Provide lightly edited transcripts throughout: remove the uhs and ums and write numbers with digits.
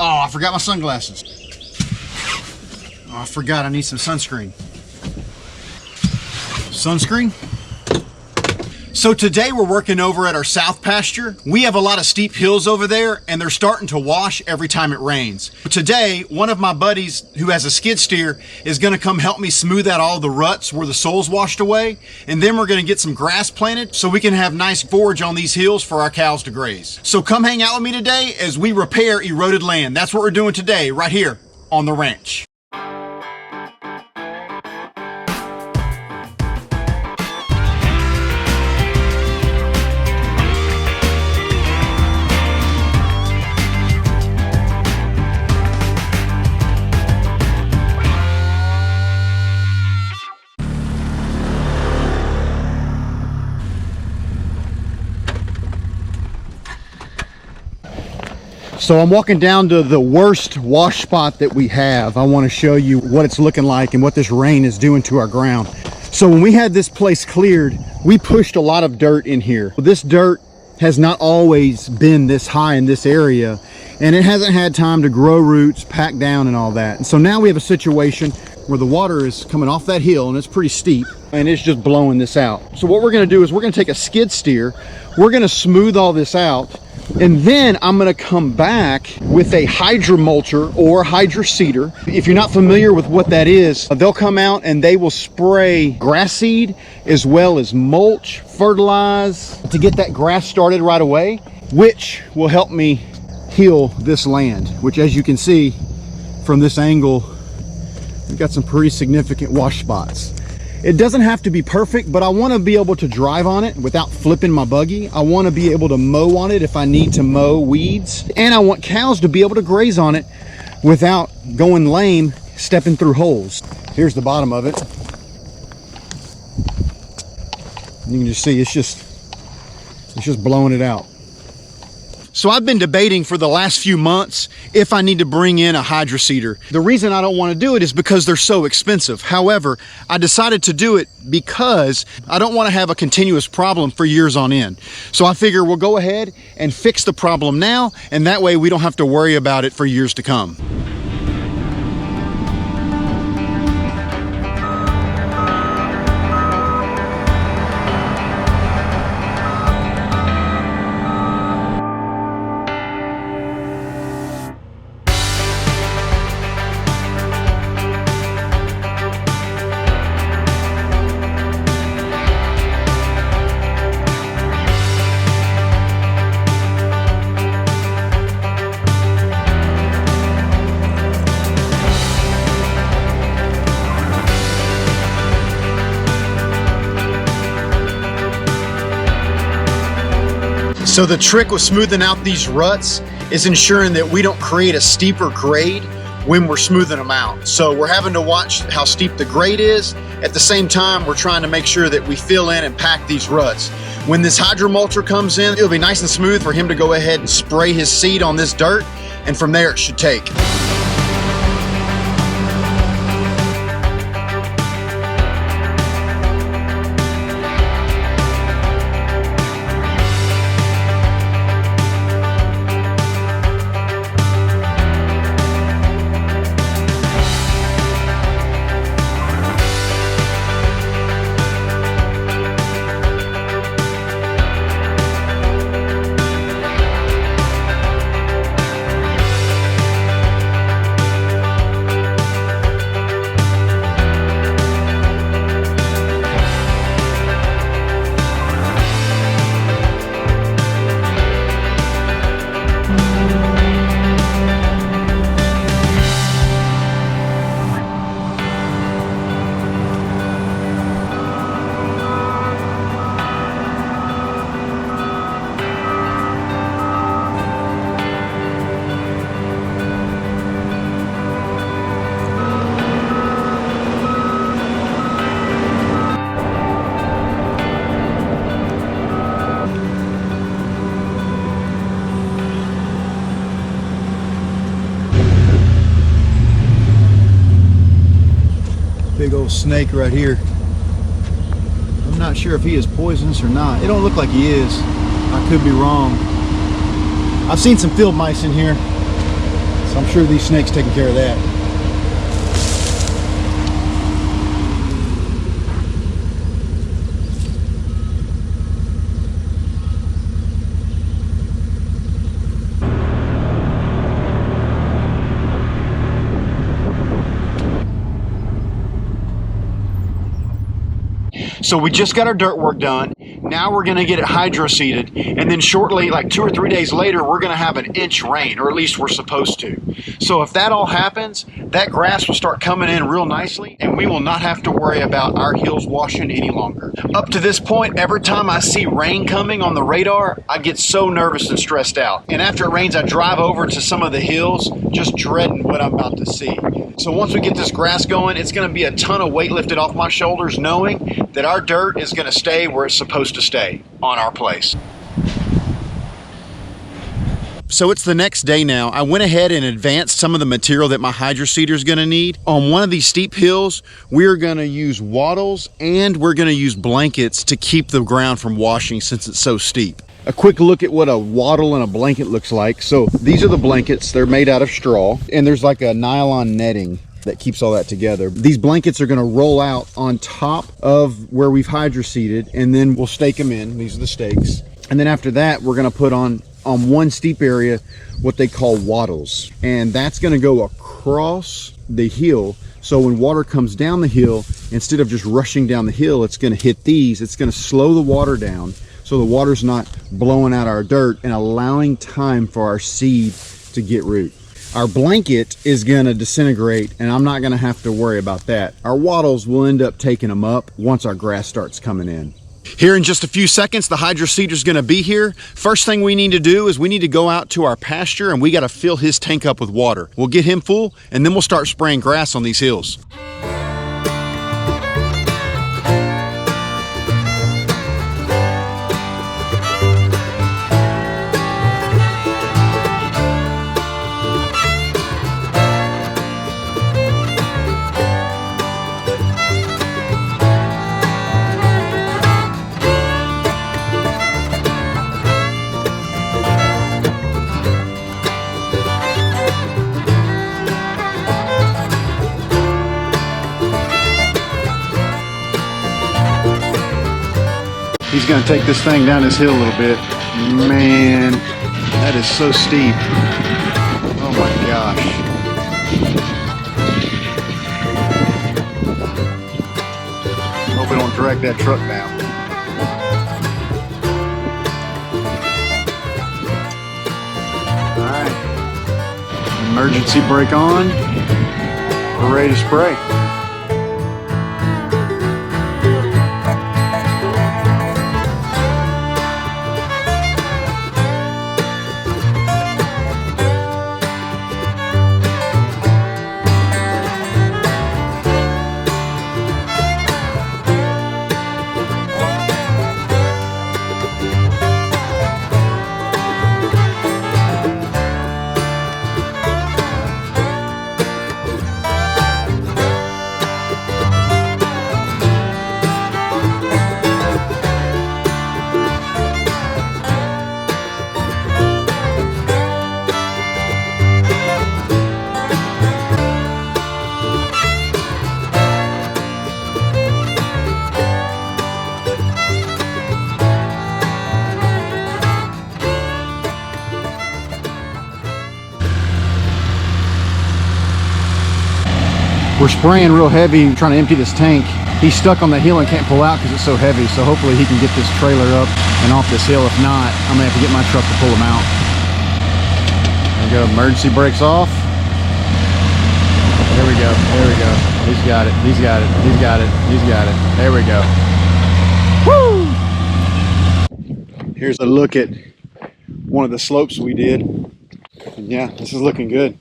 Oh, I forgot my sunglasses. Oh, I forgot I need some sunscreen. Sunscreen? So today we're working over at our south pasture. We have a lot of steep hills over there and they're starting to wash every time it rains. Today, one of my buddies who has a skid steer is gonna come help me smooth out all the ruts where the soil's washed away. And then we're gonna get some grass planted so we can have nice forage on these hills for our cows to graze. So come hang out with me today as we repair eroded land. That's what we're doing today, right here on the ranch. So I'm walking down to the worst wash spot that we have. I want to show you what it's looking like and what this rain is doing to our ground. So when we had this place cleared, we pushed a lot of dirt in here. This dirt has not always been this high in this area, and it hasn't had time to grow roots, pack down and all that. And so now we have a situation where the water is coming off that hill and it's pretty steep and it's just blowing this out. So what we're going to do is we're going to take a skid steer, we're going to smooth all this out, and then I'm going to come back with a hydromulcher or hydroseeder. If you're not familiar with what that is, they'll come out and they will spray grass seed as well as mulch, fertilize to get that grass started right away, which will help me heal this land, which as you can see from this angle, we've got some pretty significant wash spots. It doesn't have to be perfect, but I want to be able to drive on it without flipping my buggy. I want to be able to mow on it if I need to mow weeds. And I want cows to be able to graze on it without going lame, stepping through holes. Here's the bottom of it. You can just see it's just blowing it out. So I've been debating for the last few months if I need to bring in a hydroseeder. The reason I don't want to do it is because they're so expensive. However, I decided to do it because I don't want to have a continuous problem for years on end. So I figure we'll go ahead and fix the problem now, and that way we don't have to worry about it for years to come. So the trick with smoothing out these ruts is ensuring that we don't create a steeper grade when we're smoothing them out. So we're having to watch how steep the grade is. At the same time, we're trying to make sure that we fill in and pack these ruts. When this hydromulcher comes in, it'll be nice and smooth for him to go ahead and spray his seed on this dirt, and from there it should take. Big old snake right here. I'm not sure if he is poisonous or not. It don't look like he is. I could be wrong. I've seen some field mice in here. So I'm sure these snakes taking care of that. So we just got our dirt work done. Now we're gonna get it hydro seeded, and then shortly, like 2 or 3 days later, we're gonna have an inch rain, or at least we're supposed to. So if that all happens, that grass will start coming in real nicely, and we will not have to worry about our hills washing any longer. Up to this point, every time I see rain coming on the radar, I get so nervous and stressed out. And after it rains, I drive over to some of the hills, just dreading what I'm about to see. So once we get this grass going, it's gonna be a ton of weight lifted off my shoulders, knowing that our dirt is gonna stay where it's supposed to stay on our place. So it's the next day now. I went ahead and advanced some of the material that my hydro seeder is gonna need. On one of these steep hills, we're gonna use wattles and we're gonna use blankets to keep the ground from washing since it's so steep. A quick look at what a wattle and a blanket looks like. So these are the blankets. They're made out of straw, and there's like a nylon netting that keeps all that together. These blankets are gonna roll out on top of where we've hydro seeded, and then we'll stake them in. These are the stakes. And then after that, we're gonna put on one steep area what they call wattles, and that's going to go across the hill. So when water comes down the hill, instead of just rushing down the hill, it's going to hit these. It's going to slow the water down so the water's not blowing out our dirt and allowing time for our seed to get root. Our blanket is going to disintegrate, and I'm not going to have to worry about that. Our wattles will end up taking them up once our grass starts coming in. Here in just a few seconds, the hydro seeder is going to be here. First thing we need to do is we need to go out to our pasture, and we got to fill his tank up with water. We'll get him full, and then we'll start spraying grass on these hills. He's gonna take this thing down this hill a little bit. Man, that is so steep. Oh my gosh. Hope we don't drag that truck down. All right, emergency brake on. We're ready to spray. We're spraying real heavy, trying to empty this tank. He's stuck on the hill and can't pull out because it's so heavy. So hopefully he can get this trailer up and off this hill. If not, I'm gonna have to get my truck to pull him out. There we go, emergency brakes off. There we go, there we go. He's got it, he's got it, he's got it, he's got it. There we go. Woo! Here's a look at one of the slopes we did. Yeah, this is looking good.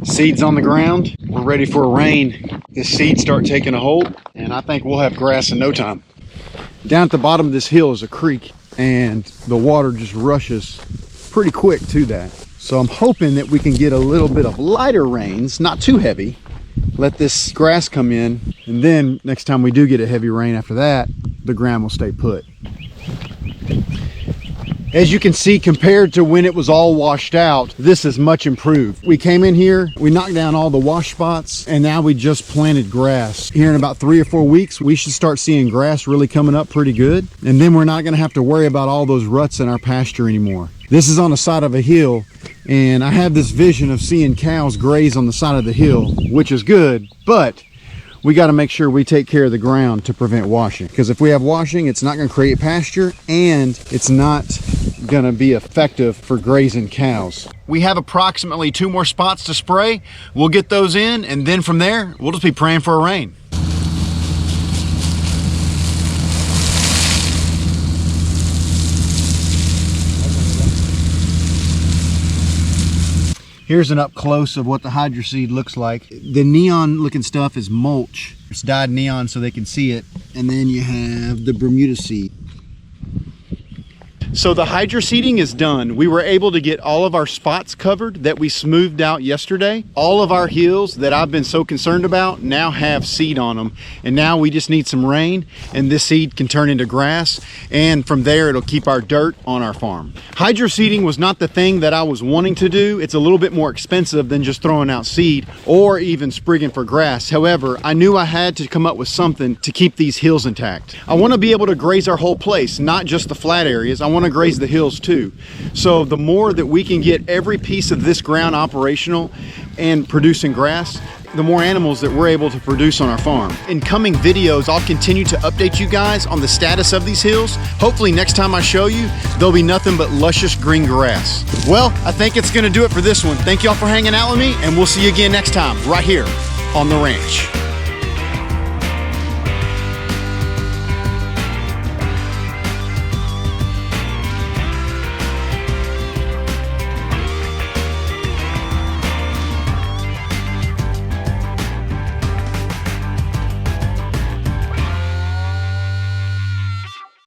Seeds on the ground. We're ready for a rain. The seeds start taking a hold, and I think we'll have grass in no time. Down at the bottom of this hill is a creek, and the water just rushes pretty quick to that. So I'm hoping that we can get a little bit of lighter rains, not too heavy. Let this grass come in, and then next time we do get a heavy rain after that, the ground will stay put. As you can see, compared to when it was all washed out, this is much improved. We came in here, we knocked down all the wash spots, and now we just planted grass. Here in about 3 or 4 weeks, we should start seeing grass really coming up pretty good. And then we're not gonna have to worry about all those ruts in our pasture anymore. This is on the side of a hill, and I have this vision of seeing cows graze on the side of the hill, which is good, but we got to make sure we take care of the ground to prevent washing, because if we have washing, it's not going to create pasture and it's not going to be effective for grazing cows. We have approximately 2 more spots to spray. We'll get those in, and then from there we'll just be praying for a rain. Here's an up close of what the hydro seed looks like. The neon looking stuff is mulch. It's dyed neon so they can see it. And then you have the Bermuda seed. So the hydro seeding is done. We were able to get all of our spots covered that we smoothed out yesterday. All of our hills that I've been so concerned about now have seed on them. And now we just need some rain, and this seed can turn into grass. And from there, it'll keep our dirt on our farm. Hydro seeding was not the thing that I was wanting to do. It's a little bit more expensive than just throwing out seed or even sprigging for grass. However, I knew I had to come up with something to keep these hills intact. I want to be able to graze our whole place, not just the flat areas. I want to graze the hills too. So the more that we can get every piece of this ground operational and producing grass, the more animals that we're able to produce on our farm. In coming videos, I'll continue to update you guys on the status of these hills. Hopefully next time I show you, there'll be nothing but luscious green grass. Well, I think it's gonna do it for this one. Thank y'all for hanging out with me, and we'll see you again next time right here on the ranch.